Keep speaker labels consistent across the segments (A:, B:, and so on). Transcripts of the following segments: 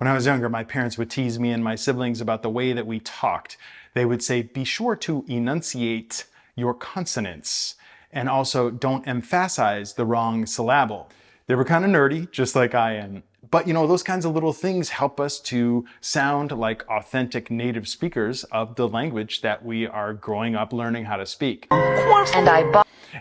A: When I was younger, my parents would tease me and my siblings about the way that we talked. They would say, be sure to enunciate your consonants, and also don't emphasize the wrong syllable. They were kind of nerdy, just like I am. But you know, those kinds of little things help us to sound like authentic native speakers of the language that we are growing up learning how to speak.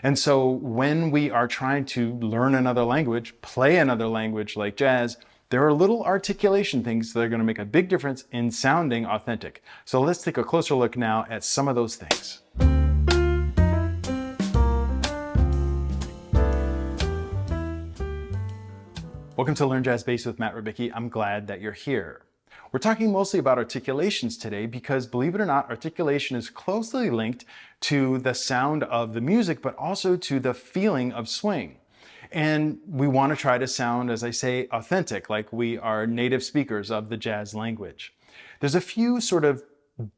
A: And so when we are trying to learn another language, play another language like jazz, there are little articulation things that are going to make a big difference in sounding authentic. So let's take a closer look now at some of those things. Welcome to Learn Jazz Bass with Matt Rybicki. I'm glad that you're here. We're talking mostly about articulations today because, believe it or not, articulation is closely linked to the sound of the music, but also to the feeling of swing. And we want to try to sound, as I say, authentic, like we are native speakers of the jazz language. There's a few sort of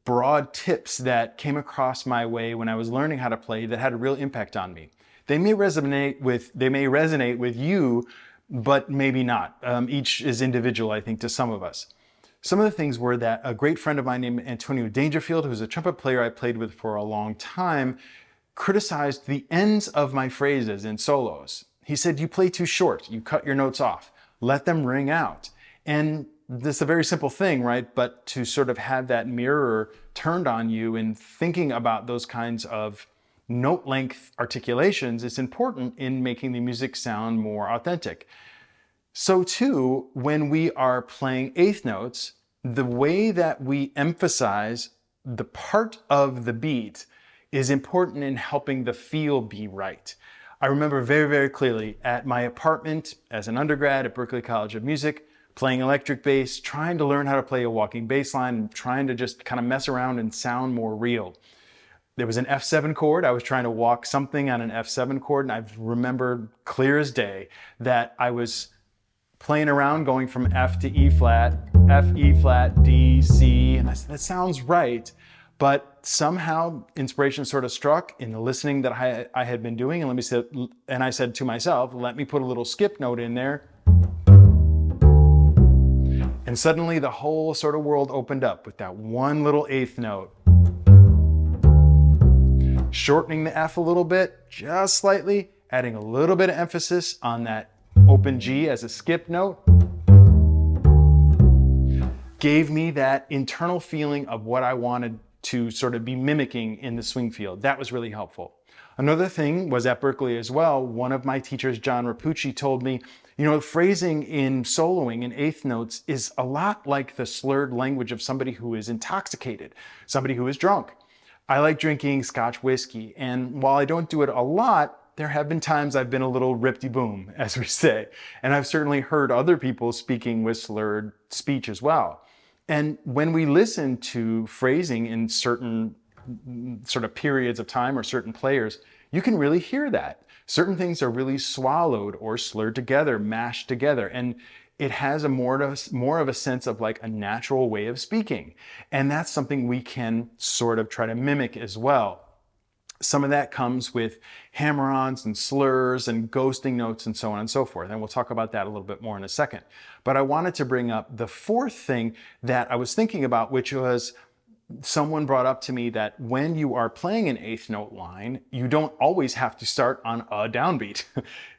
A: broad tips that came across my way when I was learning how to play that had a real impact on me. They may resonate with you, but maybe not. Each is individual, I think, to some of us. Some of the things were that a great friend of mine named Antonio Dangerfield, who's a trumpet player I played with for a long time, criticized the ends of my phrases in solos. He said, you play too short, you cut your notes off, let them ring out. And this is a very simple thing, right? But to sort of have that mirror turned on you and thinking about those kinds of note length articulations is important in making the music sound more authentic. So too, when we are playing eighth notes, the way that we emphasize the part of the beat is important in helping the feel be right. I remember very, very clearly at my apartment as an undergrad at Berklee College of Music, playing electric bass, trying to learn how to play a walking bass line, and trying to just kind of mess around and sound more real. There was an F7 chord. I was trying to walk something on an F7 chord, and I remember clear as day that I was playing around going from F to E flat, F, E flat, D, C, and I said, that sounds right. But somehow inspiration sort of struck in the listening that I had been doing, and I said to myself, let me put a little skip note in there. And suddenly the whole sort of world opened up with that one little eighth note. Shortening the F a little bit, just slightly, adding a little bit of emphasis on that open G as a skip note, gave me that internal feeling of what I wanted to sort of be mimicking in the swing field. That was really helpful. Another thing was at Berklee as well, one of my teachers, John Rapucci, told me, you know, phrasing in soloing in eighth notes is a lot like the slurred language of somebody who is intoxicated, somebody who is drunk. I like drinking Scotch whiskey, and while I don't do it a lot, there have been times I've been a little rip-de-boom, as we say, and I've certainly heard other people speaking with slurred speech as well. And when we listen to phrasing in certain sort of periods of time or certain players, you can really hear that. Certain things are really swallowed or slurred together, mashed together, and it has a more of a sense of like a natural way of speaking. And that's something we can sort of try to mimic as well. Some of that comes with hammer-ons and slurs and ghosting notes and so on and so forth. And we'll talk about that a little bit more in a second. But I wanted to bring up the fourth thing that I was thinking about, which was someone brought up to me that when you are playing an eighth note line, you don't always have to start on a downbeat.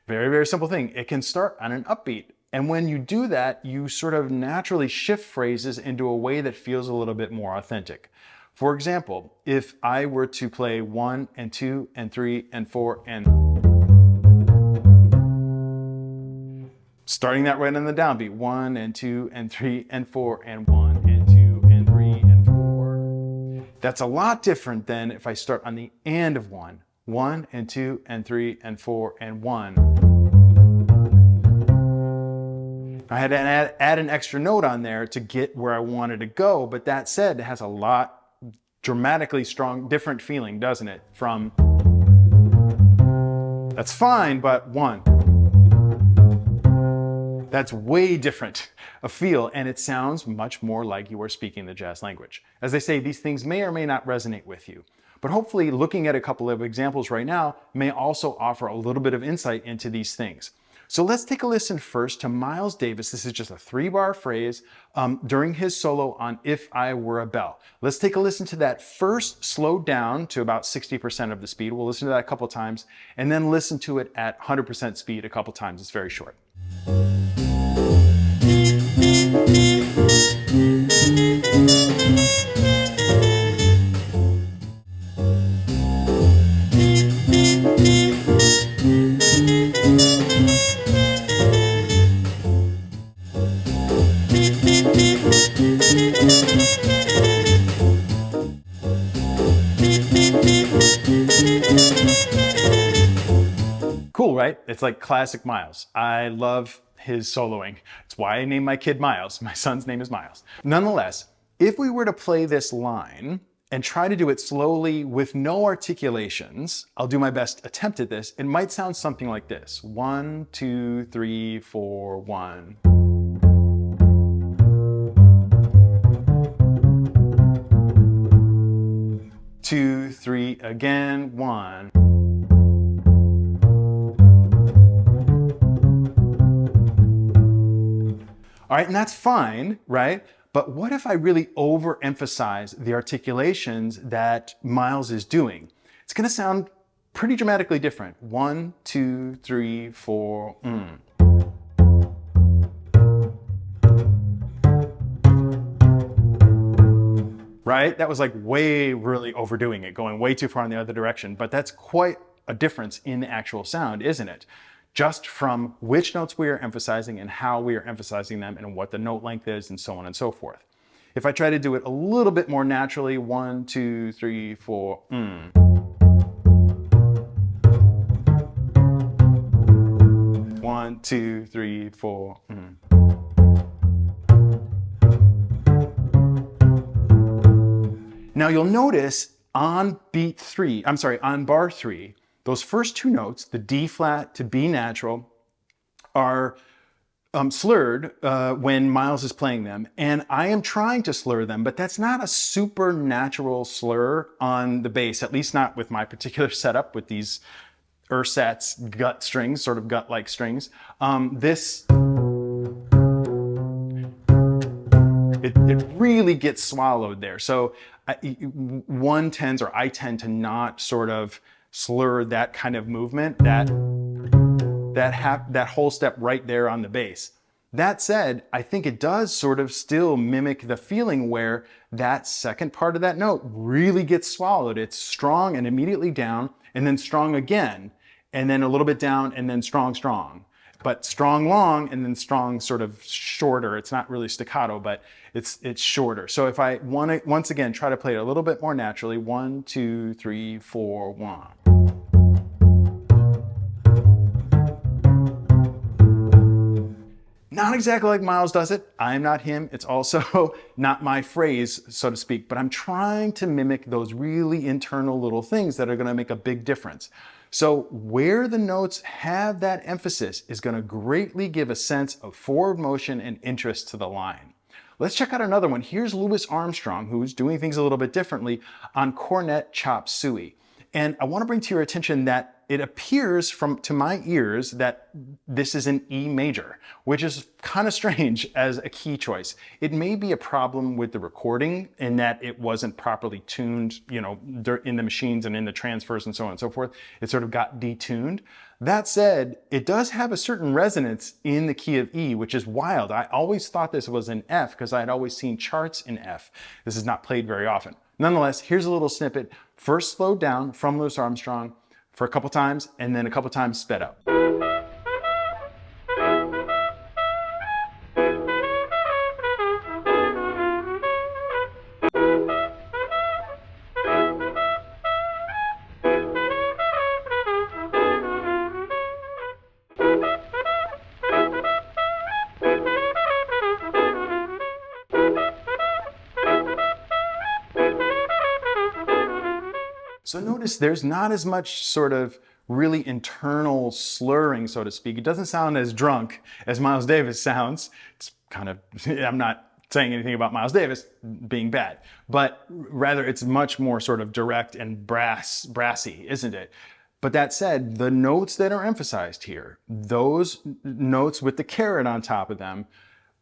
A: Very, very simple thing. It can start on an upbeat. And when you do that, you sort of naturally shift phrases into a way that feels a little bit more authentic. For example, if I were to play 1 and 2 and 3 and 4 and starting that right on the downbeat, 1 and 2 and 3 and 4 and 1 and 2 and 3 and 4. That's a lot different than if I start on the and of 1. 1 and 2 and 3 and 4 and 1. I had to add an extra note on there to get where I wanted to go, but that said, it has a lot dramatically strong, different feeling, doesn't it? From, that's fine, but 1. That's way different a feel, and it sounds much more like you are speaking the jazz language. As I say, these things may or may not resonate with you, but hopefully looking at a couple of examples right now may also offer a little bit of insight into these things. So let's take a listen first to Miles Davis. This is just a 3-bar phrase during his solo on If I Were a Bell. Let's take a listen to that first, slowed down to about 60% of the speed. We'll listen to that a couple times, and then listen to it at 100% speed a couple times. It's very short. Cool, right? It's like classic Miles. I love his soloing. It's why I named my kid Miles. My son's name is Miles. Nonetheless, if we were to play this line and try to do it slowly with no articulations, I'll do my best attempt at this. It might sound something like this. 1, 2, 3, 4, 1. 2, 3, again, 1. All right, and that's fine, right? But what if I really overemphasize the articulations that Miles is doing? It's gonna sound pretty dramatically different. 1, 2, 3, 4, Right? That was like really overdoing it, going way too far in the other direction. But that's quite a difference in the actual sound, isn't it? Just from which notes we are emphasizing and how we are emphasizing them and what the note length is and so on and so forth. If I try to do it a little bit more naturally, 1, 2, 3, 4, 1, 2, 3, 4, Now you'll notice on on bar 3, those first 2 notes, the D flat to B natural, are slurred when Miles is playing them. And I am trying to slur them, but that's not a supernatural slur on the bass, at least not with my particular setup with these ersatz gut strings, sort of gut-like strings. It really gets swallowed there. So one tends, or I tend to not sort of slur that kind of movement, that whole step right there on the bass. That said, I think it does sort of still mimic the feeling where that second part of that note really gets swallowed. It's strong and immediately down, and then strong again, and then a little bit down, and then strong, strong. But strong, long, and then strong sort of shorter. It's not really staccato, but it's shorter. So if I want to, once again, try to play it a little bit more naturally, 1, 2, 3, 4, 1. Not exactly like Miles does it. I'm not him. It's also not my phrase, so to speak, but I'm trying to mimic those really internal little things that are going to make a big difference. So where the notes have that emphasis is going to greatly give a sense of forward motion and interest to the line. Let's check out another one. Here's Louis Armstrong, who's doing things a little bit differently on cornet chop suey. And I want to bring to your attention that it appears to my ears that this is an E major, which is kind of strange as a key choice. It may be a problem with the recording in that it wasn't properly tuned, you know, in the machines and in the transfers and so on and so forth. It sort of got detuned. That said, it does have a certain resonance in the key of E, which is wild. I always thought this was an F because I had always seen charts in F. This is not played very often. Nonetheless, here's a little snippet, first slowed down from Louis Armstrong for a couple times, and then a couple times sped up. So notice there's not as much sort of really internal slurring, so to speak. It doesn't sound as drunk as Miles Davis sounds. It's kind of, I'm not saying anything about Miles Davis being bad, but rather it's much more sort of direct and brassy, isn't it? But that said, the notes that are emphasized here, those notes with the caret on top of them,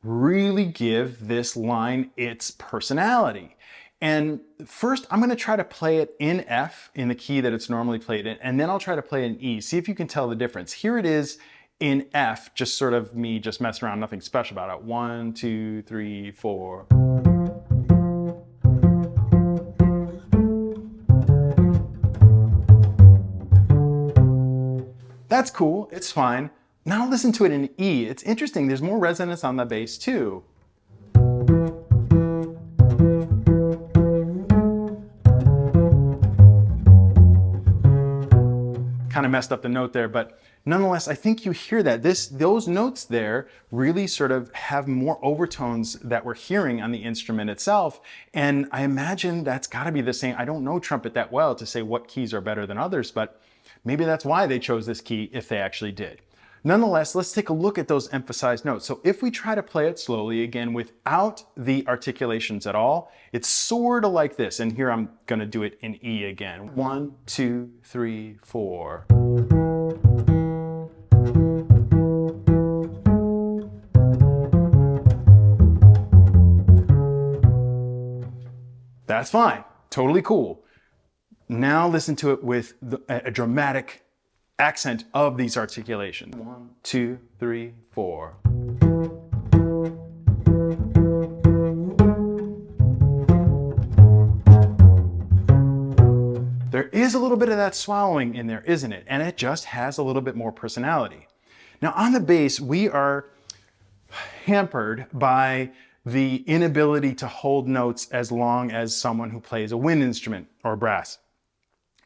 A: really give this line its personality. And first, I'm going to try to play it in F, in the key that it's normally played in, and then I'll try to play it in E. See if you can tell the difference. Here it is in F, just sort of me just messing around, nothing special about it. 1, 2, 3, 4. That's cool, it's fine. Now listen to it in E. It's interesting, there's more resonance on the bass too. Kind of messed up the note there, but nonetheless, I think you hear that. Those notes there really sort of have more overtones that we're hearing on the instrument itself. And I imagine that's got to be the same. I don't know trumpet that well to say what keys are better than others, but maybe that's why they chose this key if they actually did. Nonetheless, let's take a look at those emphasized notes. So if we try to play it slowly, again, without the articulations at all, it's sort of like this. And here I'm going to do it in E again. 1, 2, 3, 4. That's fine. Totally cool. Now listen to it with a dramatic accent of these articulations. 1, 2, 3, 4. There is a little bit of that swallowing in there, isn't it? And it just has a little bit more personality. Now on the bass, we are hampered by the inability to hold notes as long as someone who plays a wind instrument or brass,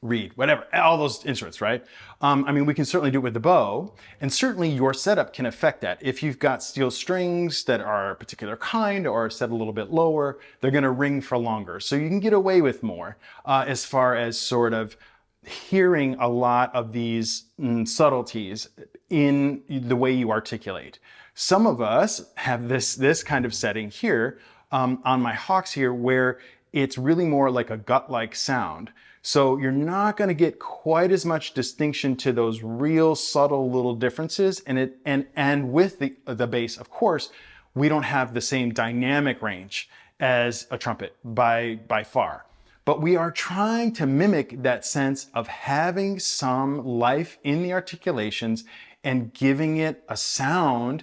A: reed, whatever, all those instruments, right? I mean, we can certainly do it with the bow, and certainly your setup can affect that. If you've got steel strings that are a particular kind or set a little bit lower, they're gonna ring for longer. So you can get away with more as far as sort of hearing a lot of these subtleties in the way you articulate. Some of us have this kind of setting here on my Hawks here where it's really more like a gut-like sound. So you're not going to get quite as much distinction to those real subtle little differences. And with the bass, of course, we don't have the same dynamic range as a trumpet by far. But we are trying to mimic that sense of having some life in the articulations and giving it a sound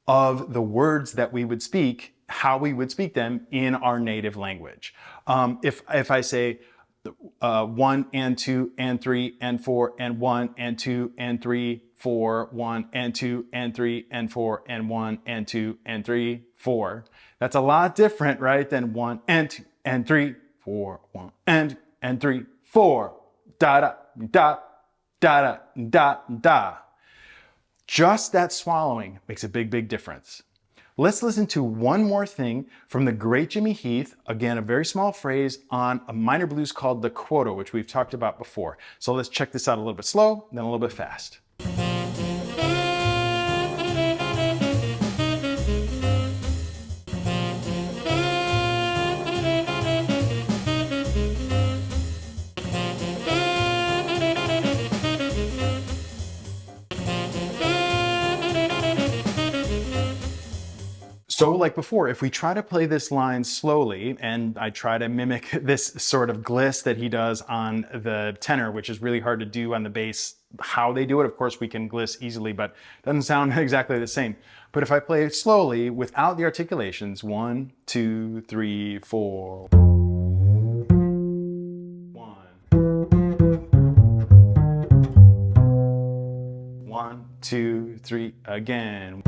A: of the words that we would speak, how we would speak them in our native language. If I say 1 and 2 and 3 and 4 and 1 and 2 and 3, 4, 1 and 2 and 3 and 4 and 1 and 2 and 3, 4. That's a lot different, right, than 1 and 2 and 3, 4, 1 and 3, 4. Da da da da da da. Just that swallowing makes a big difference. Let's listen to one more thing from the great Jimmy Heath, again, a very small phrase on a minor blues called the quota, which we've talked about before. So let's check this out a little bit slow, then a little bit fast. So like before, if we try to play this line slowly, and I try to mimic this sort of gliss that he does on the tenor, which is really hard to do on the bass, how they do it, of course we can gliss easily, but it doesn't sound exactly the same. But if I play it slowly without the articulations, 1, 2, 3, 4. 1, 2, 3, again.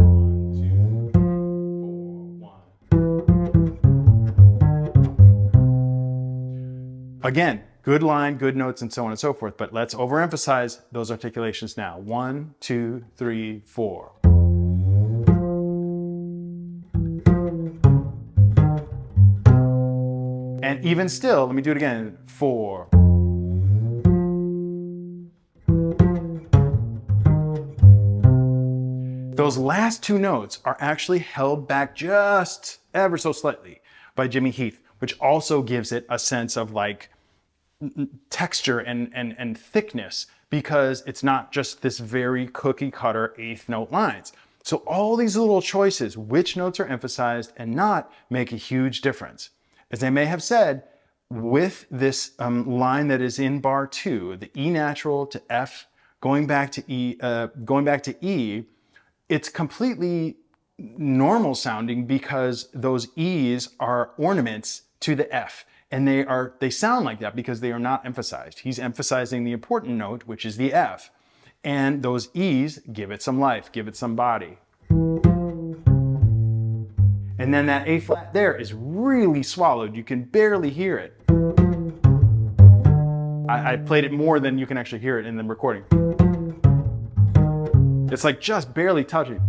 A: Again, good line, good notes, and so on and so forth, but let's overemphasize those articulations now. 1, 2, 3, 4. And even still, let me do it again. 4. Those last two notes are actually held back just ever so slightly by Jimmy Heath, which also gives it a sense of like texture and thickness because it's not just this very cookie cutter eighth note lines. So all these little choices, which notes are emphasized and not, make a huge difference. As I may have said, with this line that is in bar 2, the E natural to F, going back to E, it's completely normal sounding because those E's are ornaments to the F, and they sound like that because they are not emphasized. He's emphasizing the important note, which is the F, and those E's give it some life, give it some body. And then that A flat there is really swallowed. You can barely hear it. I played it more than you can actually hear it in the recording. It's like just barely touching.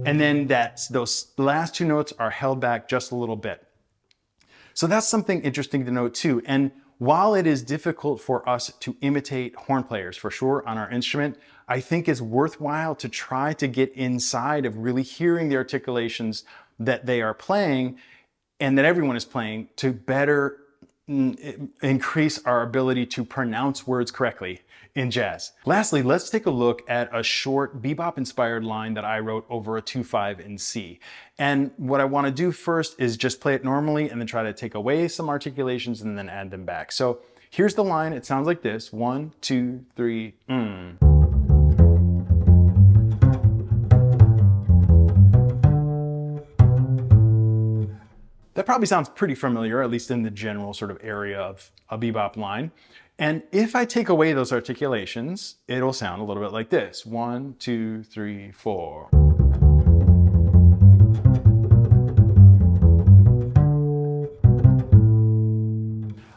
A: And then those last two notes are held back just a little bit. So that's something interesting to note too. And while it is difficult for us to imitate horn players for sure on our instrument, I think it's worthwhile to try to get inside of really hearing the articulations that they are playing and that everyone is playing to better increase our ability to pronounce words correctly in jazz. Lastly, let's take a look at a short bebop-inspired line that I wrote over a 2/5 in C. And what I want to do first is just play it normally and then try to take away some articulations and then add them back. So here's the line. It sounds like this. 1, 2, 3, That probably sounds pretty familiar, at least in the general sort of area of a bebop line. And if I take away those articulations, it'll sound a little bit like this. 1, 2, 3, 4.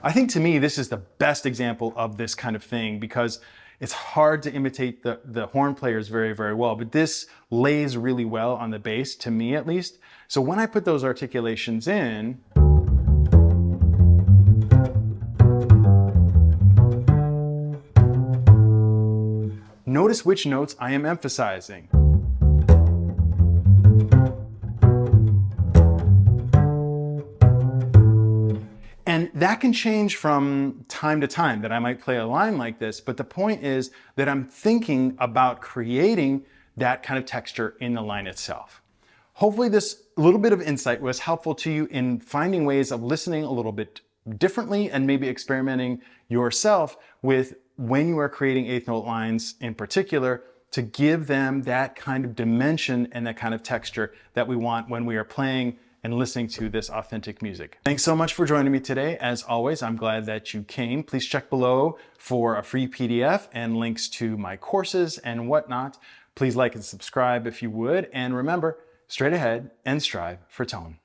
A: I think to me, this is the best example of this kind of thing because it's hard to imitate the horn players very, very well, but this lays really well on the bass, to me at least. So when I put those articulations in, notice which notes I am emphasizing. And that can change from time to time, that I might play a line like this, but the point is that I'm thinking about creating that kind of texture in the line itself. Hopefully this little bit of insight was helpful to you in finding ways of listening a little bit differently and maybe experimenting yourself with when you are creating eighth note lines in particular to give them that kind of dimension and that kind of texture that we want when we are playing and listening to this authentic music. Thanks so much for joining me today. As always, I'm glad that you came. Please check below for a free PDF and links to my courses and whatnot. Please like and subscribe if you would. And remember, straight ahead and strive for tone.